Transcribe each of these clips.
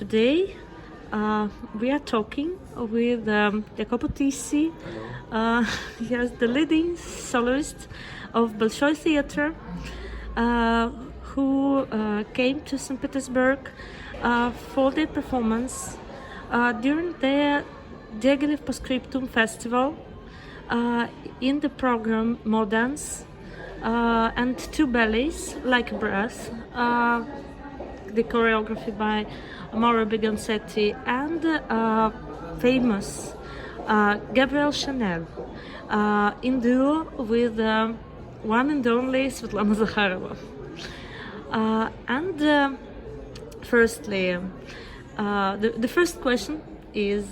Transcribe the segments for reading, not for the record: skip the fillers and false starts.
today we are talking with Jacopo Tissi. He is the leading soloist of Bolshoi Theater, who came to St. Petersburg for the performance during the Diaghilev P.S festival in the program MuzArts and two ballets like Brass, the choreography by Mauro Begonzetti and famous Gabrielle Chanel in duo with one and only Svetlana Zakharova. Firstly, the first question is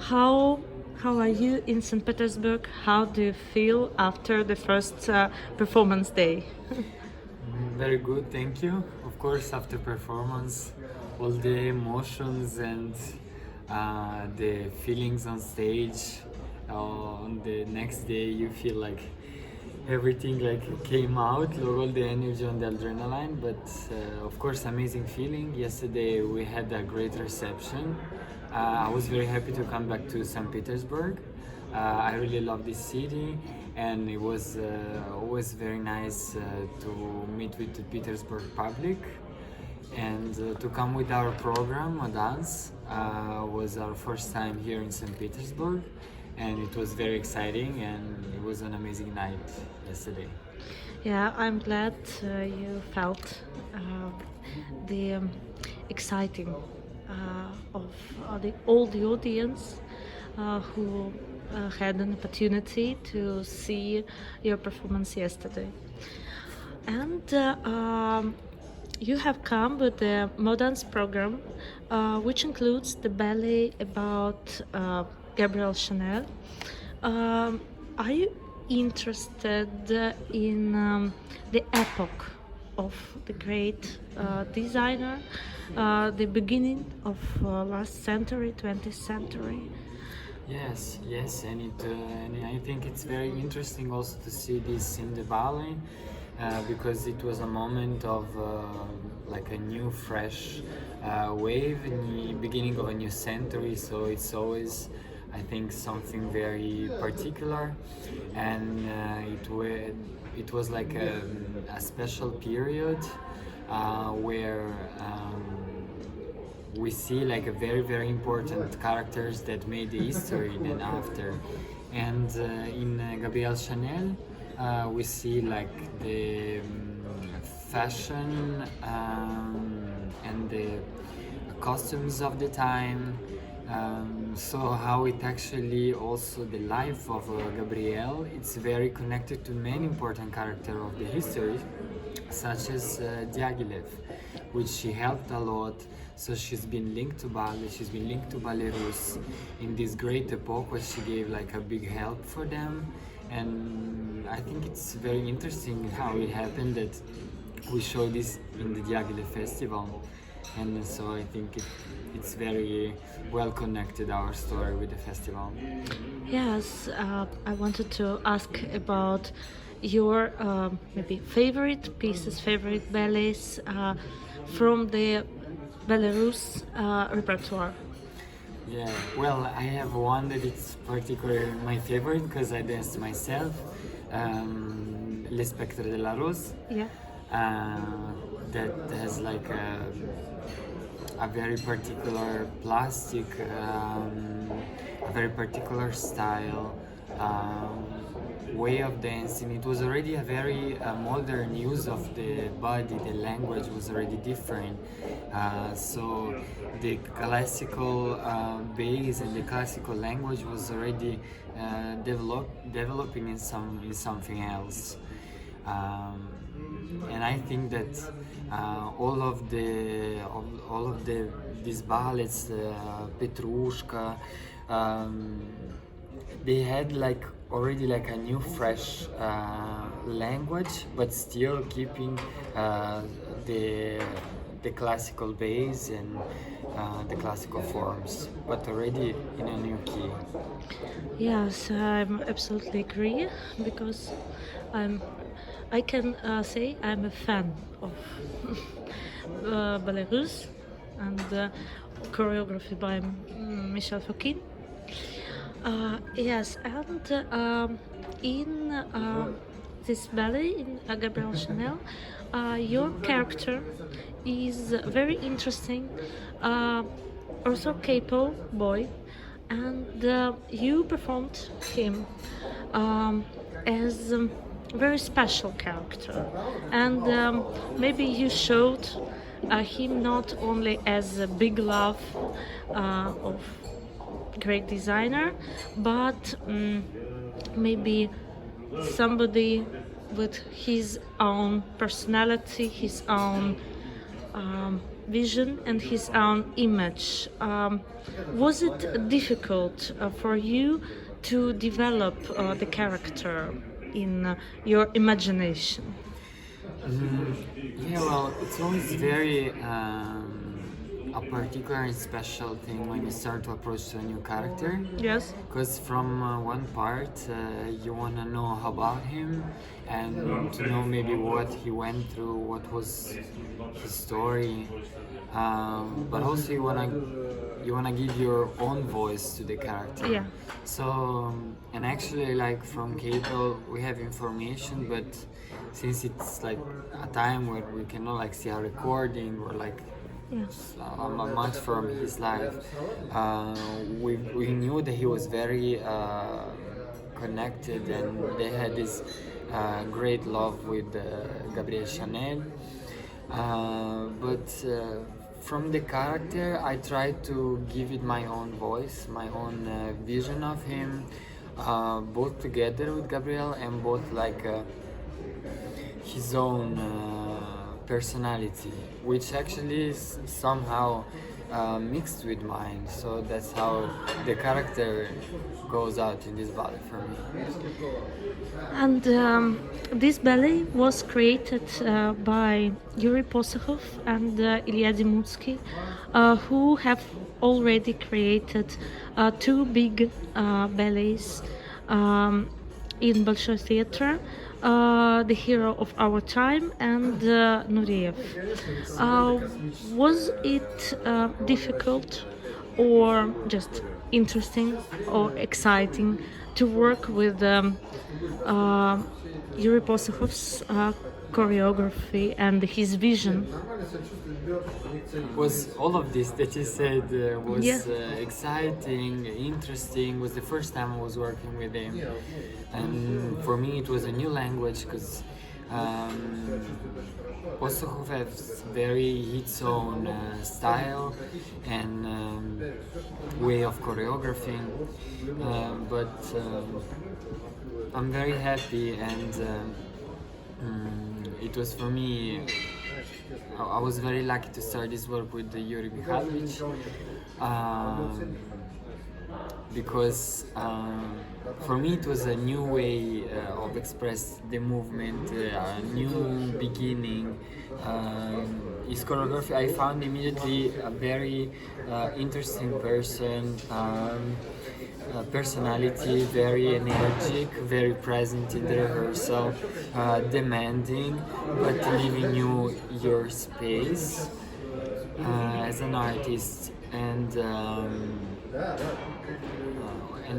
how are you in St. Petersburg? How do you feel after the first performance day? Very good, thank you. Of course, after performance, all the emotions and the feelings on stage, on the next day you feel like everything came out, all the energy and the adrenaline, but of course amazing feeling. Yesterday we had a great reception. I was very happy to come back to St. Petersburg. I really love this city, and it was always very nice to meet with the Petersburg public, and to come with our program, MuzArts. Was our first time here in St. Petersburg, and it was very exciting, and it was an amazing night yesterday. Yeah, I'm glad you felt the exciting of all the audience who had an opportunity to see your performance yesterday. And you have come with the MuzArts program, which includes the ballet about Gabrielle Chanel. Are you interested in the epoch of the great designer, the beginning of last century, 20th century? Yes, and I think it's very interesting also to see this in the ballet, because it was a moment of a new, fresh wave, beginning of a new century. So it's always, I think, something very particular, and it was like a special period where we see a very, very important characters that made the history then after. And in Gabrielle Chanel we see the fashion and the costumes of the time. So how it actually also the life of Gabrielle, it's very connected to many important characters of the history, such as Diaghilev, which she helped a lot. So she's been linked to ballet, she's been linked to Belarus in this great epoch where she gave a big help for them. And I think it's very interesting how it happened that we show this in the Diaghilev Festival. And so I think it's very well connected, our story with the festival. Yes, I wanted to ask about your maybe favorite pieces, favorite ballets from the Belarus repertoire. Yeah, well, I have one that it's particularly my favorite because I danced myself, Le Spectre de la Rose. Yeah. That has a very particular plastic, a very particular style, way of dancing. It was already a very modern use of the body, the language was already different. So the classical base and the classical language was already developing in something else. And I think that all of these ballets, Petrushka, they had already a new fresh language, but still keeping the classical base and the classical forms, but already in a new key. Yes, I'm absolutely agree, because I can say I'm a fan of Belarus and choreography by Michel Fouquet. Yes, and in this ballet, in Gabrielle Chanel, your character is very interesting, also capable boy, and you performed him as a very special character, and maybe you showed him not only as a big love of great designer, but maybe somebody with his own personality, his own vision and his own image. Was it difficult for you to develop the character in your imagination? Yeah, well, it's always very a particular and special thing when you start to approach to a new character. Yes. Because from one part you want to know about him and to know maybe what he went through, what was his story, but also you wanna give your own voice to the character. Yeah. So and actually, like from cable we have information, but since it's like a time where we cannot like see a recording or like much from his life, we knew that he was very connected and they had this great love with Gabrielle Chanel, but from the character I tried to give it my own voice, my own vision of him, both together with Gabrielle and both like his own personality, which actually is somehow mixed with mine. So that's how the character goes out in this ballet for me. And this ballet was created by Yuri Posохов and Илья Demуцкии, who have already created two big ballets in Bolshoi Theater, The Hero of Our Time and Nureyev. Was it difficult or just interesting or exciting to work with Yuri Posochov's choreography and his vision? Was all of this that you said was Yeah. exciting, interesting. Was the first time I was working with him, and for me it was a new language because Posochov has very its own style and way of choreographing, but I'm very happy and it was for me. I was very lucky to start this work with Yuri Mihailovich because for me it was a new way of express the movement, a new beginning. His choreography, I found immediately a very interesting person, personality, very energetic, very present in the rehearsal, demanding, but leaving you your space as an artist. And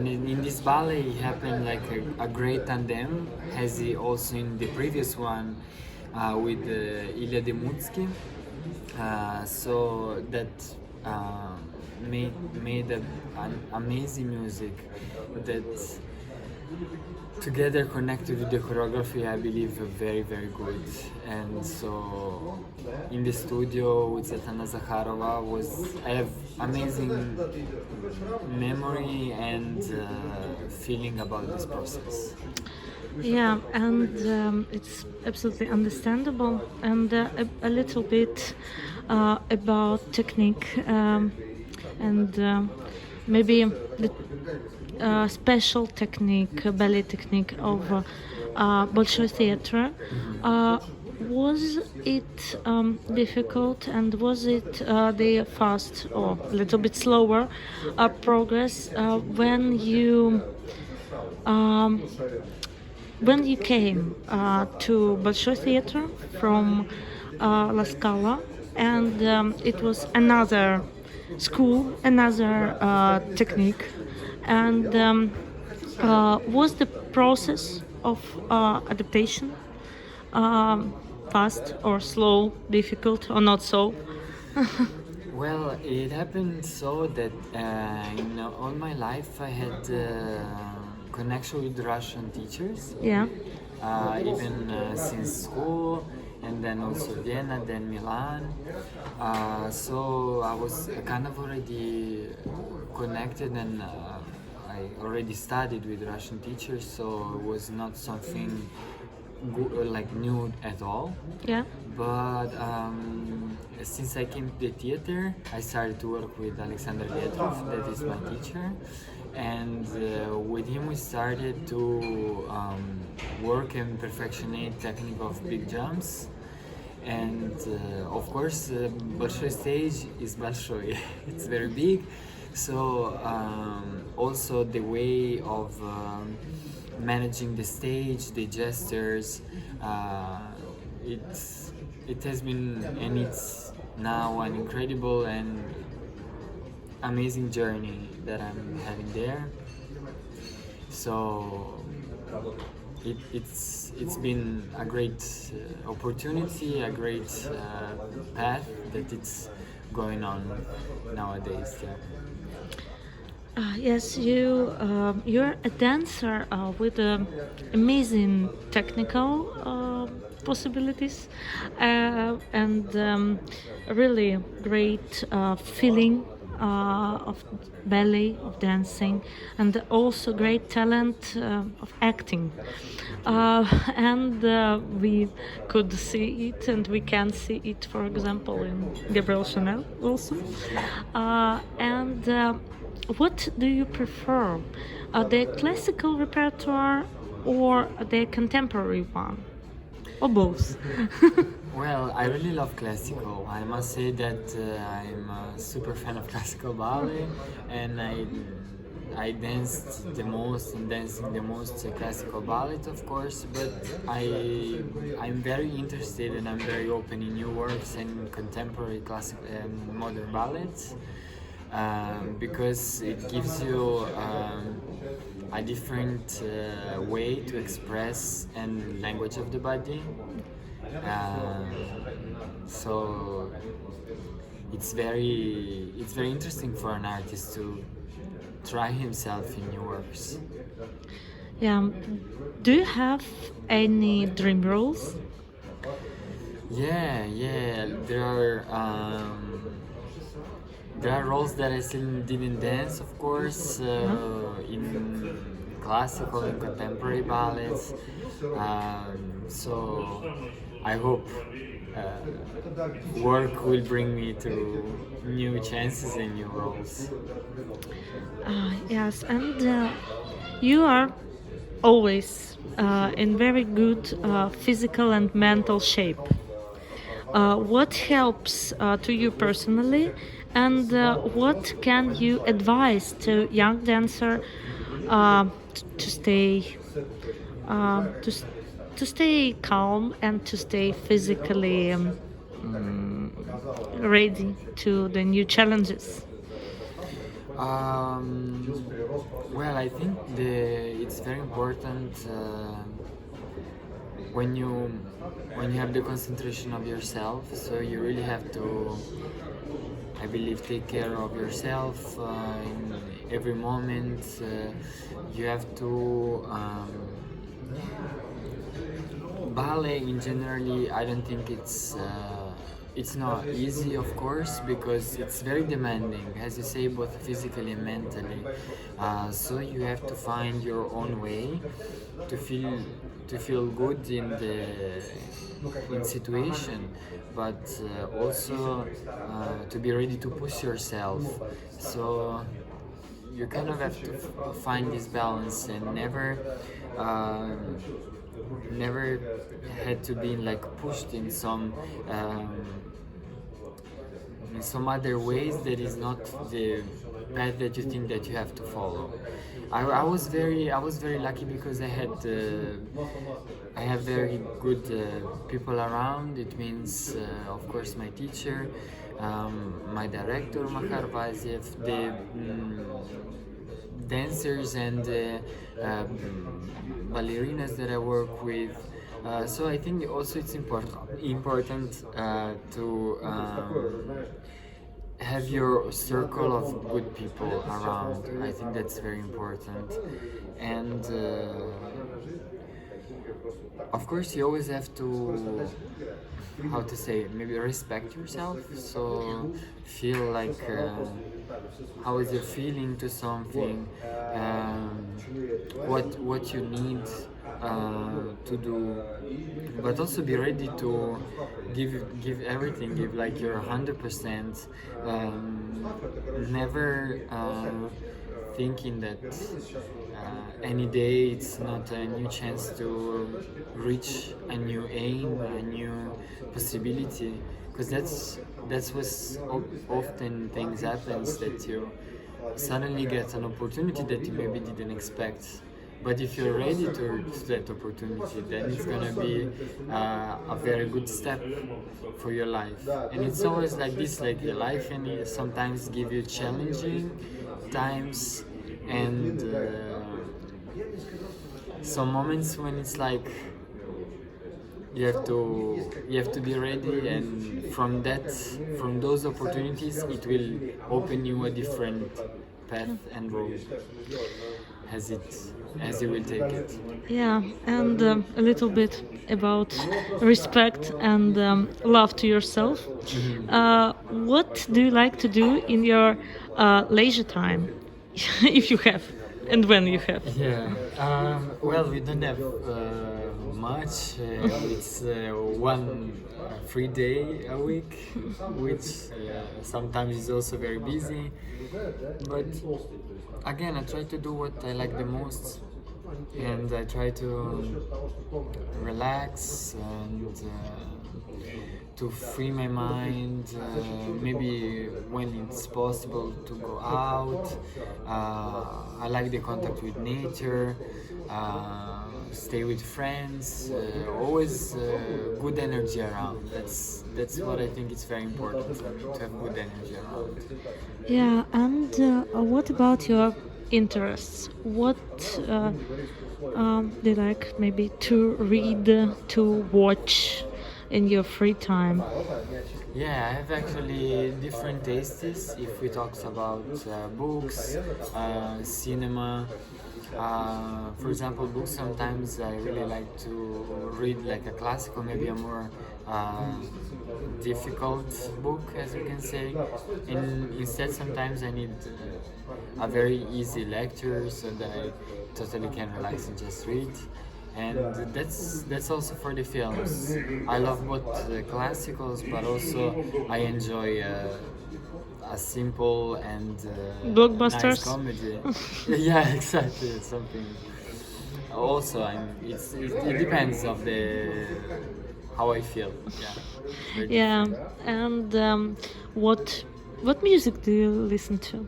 in this ballet it happened like a great tandem, as he also in the previous one with Илья Демуцкии. So that made an amazing music that together connected with the choreography, I believe very, very good. And so in the studio with Svetlana Zakharova I have amazing memory and feeling about this process. Yeah, and it's absolutely understandable. And a little bit about technique and maybe the special technique, ballet technique of Bolshoi Theater. Was it difficult, and was it the fast or a little bit slower progress when you came to Bolshoi Theater from La Scala and it was another school, another technique, and was the process of adaptation fast or slow, difficult or not so? Well, it happened so that in all my life I had connection with Russian teachers. Yeah. Even since school, and then also Vienna, then Milan. So I was kind of already connected, and I already studied with Russian teachers, so it was not something like new at all. Yeah. But since I came to the theater, I started to work with Alexander Lietrov, that is my teacher, and with him we started to work and perfectionate technique of big jumps. And of course, Bolshoi stage is Bolshoi. It's very big, so also the way of managing the stage, the gestures, it has been, and it's now an incredible and amazing journey that I'm having there. So it's been a great opportunity, a great path that it's going on nowadays. Yeah. Yes, you're a dancer with amazing technical possibilities and really great feeling of ballet, of dancing, and also great talent of acting. And we could see it, and we can see it, for example, in Gabrielle Chanel also. What do you prefer, the classical repertoire or the contemporary one, or both? Well, I really love classical. I must say that I'm a super fan of classical ballet, and I danced the most and dancing the most classical ballet, of course. But I'm very interested, and I'm very open in new works and contemporary classical and modern ballets. Because it gives you a different way to express and language of the body. So it's very interesting for an artist to try himself in new works. Yeah. Do you have any dream roles? Yeah. There are roles that I still didn't dance, of course, in classical and contemporary ballets. So I hope work will bring me to new chances and new roles. Yes, and you are always in very good physical and mental shape. What helps to you personally, and what can you advise to young dancer to stay to stay calm and to stay physically ready to the new challenges? Well, I think it's very important when you have the concentration of yourself. So you really have to, I believe, take care of yourself in every moment. You have to ballet in generally. I don't think it's not easy, of course, because it's very demanding, as you say, both physically and mentally. So you have to find your own way to feel good in situation, but also to be ready to push yourself. So you kind of have to find this balance and never had to be like pushed in some other ways that is not path that you think that you have to follow. I was very lucky because I have very good people around. It means, of course, my teacher, my director, Makhar Vaziev, the dancers and ballerinas that I work with. So I think also it's important to have your circle of good people around. I think that's very important. And of course you always have to, how to say, maybe respect yourself, so feel like how is your feeling to something, what you need to do, but also be ready to give everything, give like your 100%, never thinking that any day it's not a new chance to reach a new aim, a new possibility, because that's what often things happens, that you suddenly get an opportunity that you maybe didn't expect. But if you're ready to reach that opportunity, then it's gonna be a very good step for your life. And it's always like this, like your life, and it sometimes give you challenging times and some moments when it's like you have to be ready, and from those opportunities it will open you a different path and road as you will take it. Yeah, and a little bit about respect and love to yourself. What do you like to do in your leisure time, if you have, and when you have? Yeah, well, we don't have much. It's one free day a week, which sometimes is also very busy. But again, I try to do what I like the most, and I try to relax and to free my mind, maybe when it's possible to go out. I like the contact with nature, stay with friends, always good energy around. That's what I think is very important for me, to have good energy around. Yeah, and what about your interests? What do you like maybe to read, to watch in your free time? Yeah, I have actually different tastes. If we talk about books, cinema, for example, books, sometimes I really like to read like a classical, maybe a more difficult book, as you can say. And instead, sometimes I need a very easy lecture so that I totally can relax and just read. And that's also for the films. I love both the classicals, but also I enjoy a simple and Blockbusters. nice comedy. Yeah, exactly. It's something. Also, it depends of the how I feel. Yeah. Yeah, and what music do you listen to?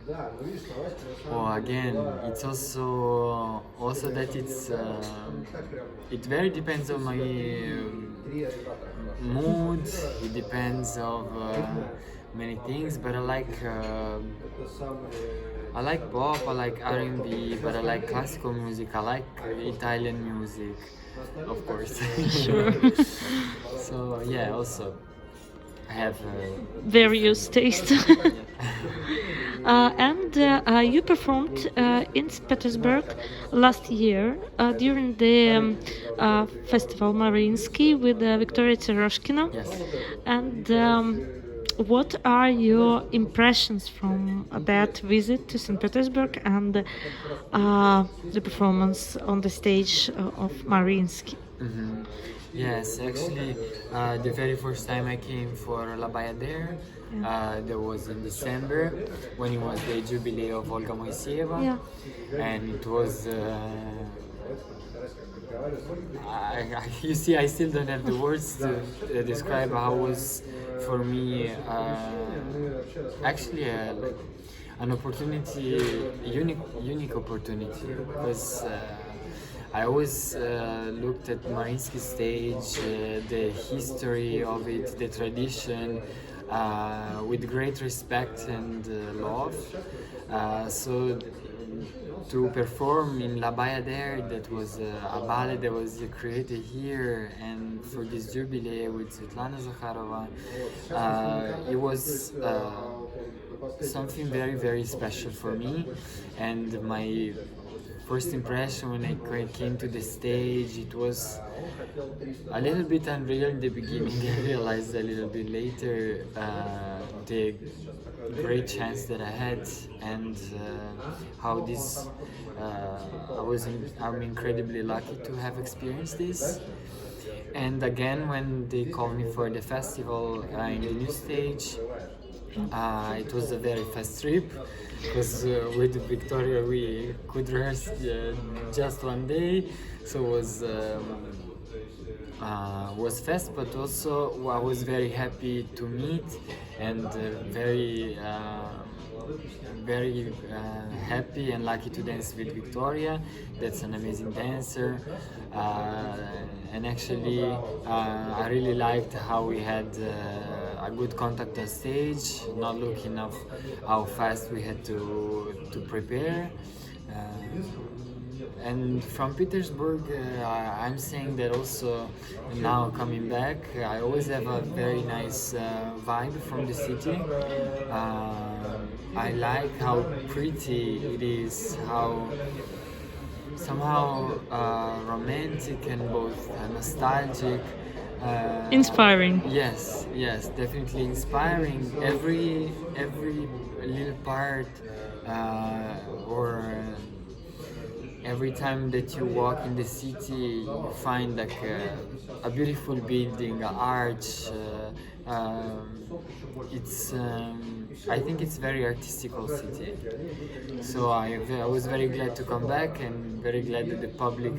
Well, again, it's also that it very depends on my mood. It depends of many things, but I like pop, I like R&B, but I like classical music. I like Italian music, of course. Sure. So yeah, also I have Various taste. And you performed in St. Petersburg last year during the festival Mariinsky with Victoria Tseroshkina. yes. And what are your impressions from that visit to St. Petersburg and the performance on the stage of Mariinsky? Mm-hmm. Yes, actually, the very first time I came for La Bayadere, that was in December, when it was the jubilee of Olga Moiseyeva, Yeah. and it was. You see, I still don't have the words to describe how it was for me. Actually, like an opportunity, unique opportunity, because I always looked at Mariinsky stage, the history of it, the tradition, with great respect and love. So to perform in La Bayadère, that was a ballet that was created here, and for this jubilee with Svetlana Zakharova, it was something very, very special for me. And my first impression when I came to the stage, it was a little bit unreal in the beginning. I realized a little bit later the great chance that I had, and how this I'm incredibly lucky to have experienced this. And again, when they called me for the festival in the new stage, it was a very fast trip, because with Victoria we could rehearse just one day, so it was fast, but also I was very happy to meet and very happy and lucky to dance with Victoria. That's an amazing dancer, and actually I really liked how we had a good contact on stage, not looking of how fast we had to prepare. And from Petersburg, I'm saying that also now coming back, I always have a very nice vibe from the city. I like how pretty it is, how somehow romantic and both nostalgic. Inspiring. Yes, definitely inspiring. Every little part, or every time that you walk in the city, you find like a beautiful building, an arch. It's I think it's very artistical city. So I was very glad to come back, and very glad that the public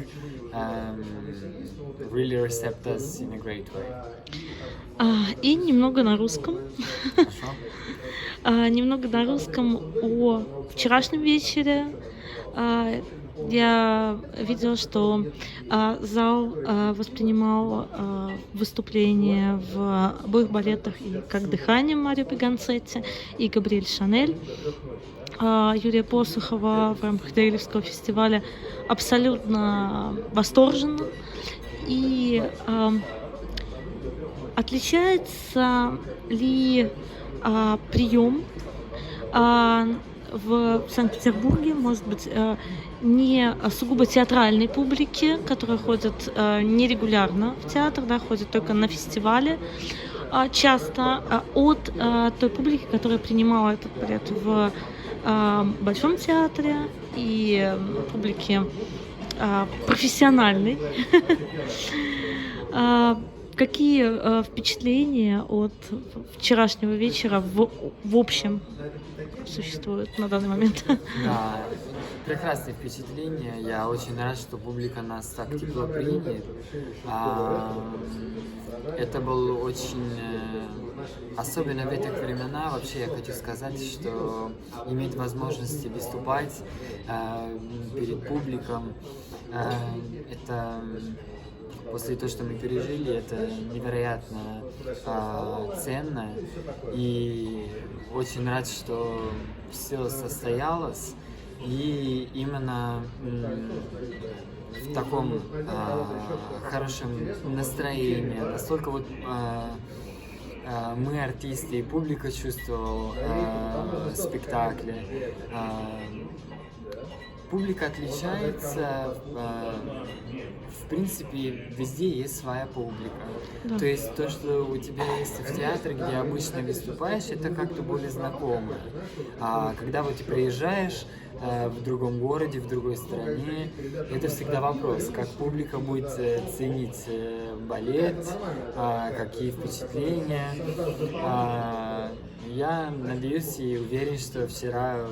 really accept us in a great way. И немного на русском. Хорошо. Немного на русском о вчерашнем вечере. Я видела, что зал воспринимал выступления в обоих балетах и «Как дыхание» Марио Пеганцетти и Габриэль Шанель Юрия Посохова в рамках Диагилевского фестиваля абсолютно восторженно. И отличается ли прием в Санкт-Петербурге, может быть, не сугубо театральной публики, которая ходит нерегулярно в театр, да, ходит только на фестивале, часто от той публики, которая принимала этот балет в Большом театре, и публики профессиональной. Какие впечатления от вчерашнего вечера в общем существуют на данный момент? Да, прекрасные впечатления. Я очень рад, что публика нас так тепло примет. Это был очень... Особенно в эти времена, вообще я хочу сказать, что иметь возможность выступать перед публиком, это... После того, что мы пережили, это невероятно ценно, и очень рад, что все состоялось, и именно в таком хорошем настроении, настолько вот мы, артисты, и публика чувствовал спектакли. Публика отличается, в принципе, везде есть своя публика. Да. То есть то, что у тебя есть в театре, где обычно выступаешь, это как-то более знакомое. А когда вот ты приезжаешь в другом городе, в другой стране, это всегда вопрос, как публика будет ценить балет, какие впечатления. Я надеюсь и уверен, что вчера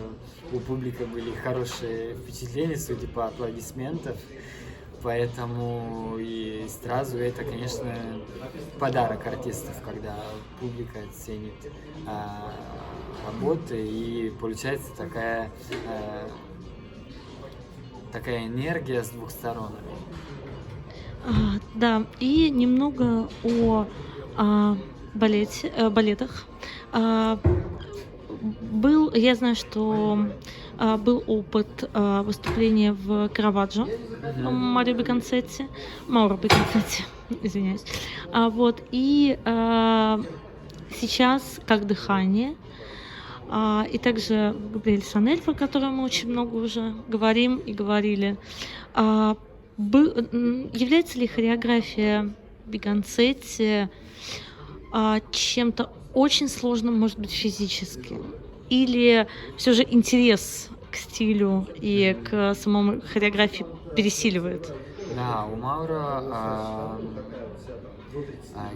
у публики были хорошие впечатления, судя по аплодисментам. Поэтому и сразу это, конечно, подарок артистов, когда публика ценит работы, и получается такая энергия с двух сторон. Да, и немного о балетах. Я знаю, что был опыт выступления в Караваджо, Мауро Беконцетти, извиняюсь. И сейчас «Как дыхание», и также Габриэль Шанель, про которую мы очень много уже говорим и говорили. Является ли хореография Беконцетти чем-то очень сложным, может быть, физически? Или все же интерес к стилю и к самому хореографии пересиливает? Да, у Мауро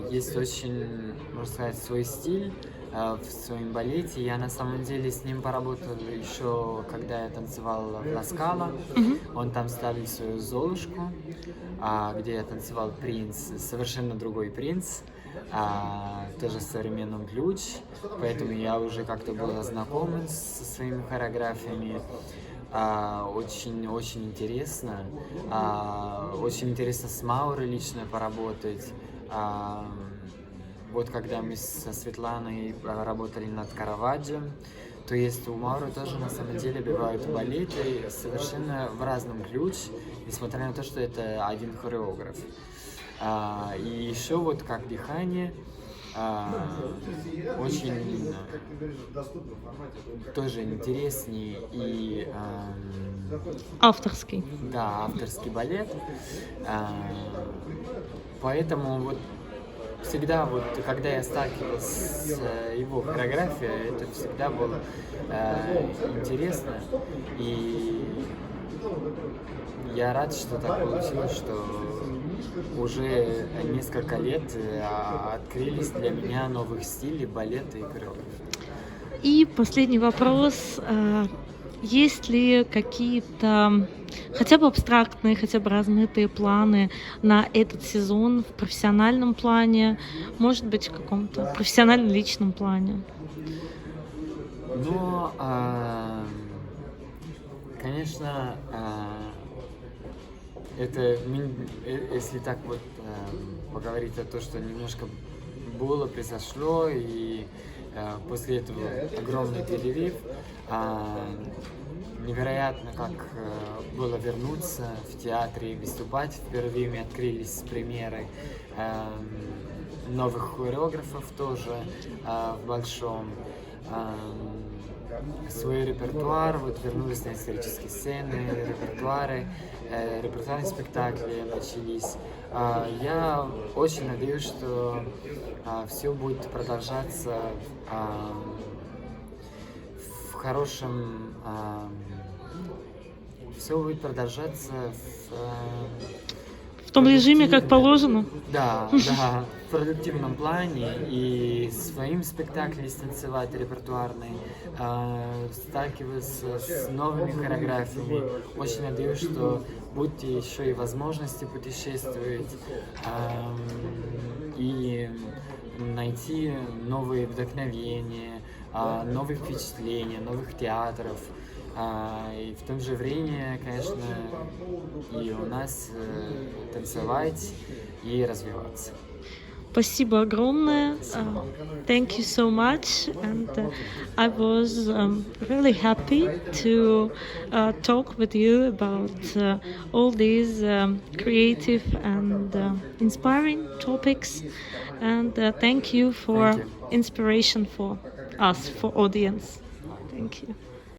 есть очень, можно сказать, свой стиль в своем балете. Я на самом деле с ним поработал еще, когда я танцевал в Ласкало. Он там ставил свою Золушку, где я танцевал принц, совершенно другой принц, тоже в современном ключ, поэтому я уже как-то был знаком со своими хореографиями. Очень интересно. Очень интересно с Мауро лично поработать. Вот когда мы со Светланой работали над Караваджо, то есть у Мауро тоже на самом деле бывают балеты совершенно в разном ключе, несмотря на то, что это один хореограф. И еще вот «Как дыхание», очень тоже интереснее и авторский. Да, авторский балет. Поэтому вот всегда, вот, когда я сталкивался с его хореографией, это всегда было интересно. И я рад, что так получилось, что уже несколько лет открылись для меня новых стилей балета и хореографии. И последний вопрос. Есть ли какие-то хотя бы абстрактные, хотя бы размытые планы на этот сезон в профессиональном плане, может быть, в каком-то профессионально-личном плане? Ну, конечно, это, если так вот поговорить о том, что немножко было, произошло, и после этого огромный перерыв, невероятно, как было вернуться в театре, выступать. Впервые мы открылись премьеры новых хореографов тоже в Большом. Свой репертуар, вот вернулись на исторические сцены, репертуарные спектакли начались. Я очень надеюсь, что все будет продолжаться в хорошем, все будет продолжаться В том режиме, как положено? Да, в продуктивном плане, и своим спектаклем станцевать репертуарный, сталкиваться с новыми хореографиями. Очень надеюсь, что будут еще и возможности путешествовать и найти новые вдохновения, новые впечатления, новых театров. И в то же время, конечно, и у нас танцевать и развиваться. Спасибо огромное. Thank you so much, and I was really happy to talk with you about all these creative and inspiring topics. And thank you for inspiration for us, for audience. Thank you.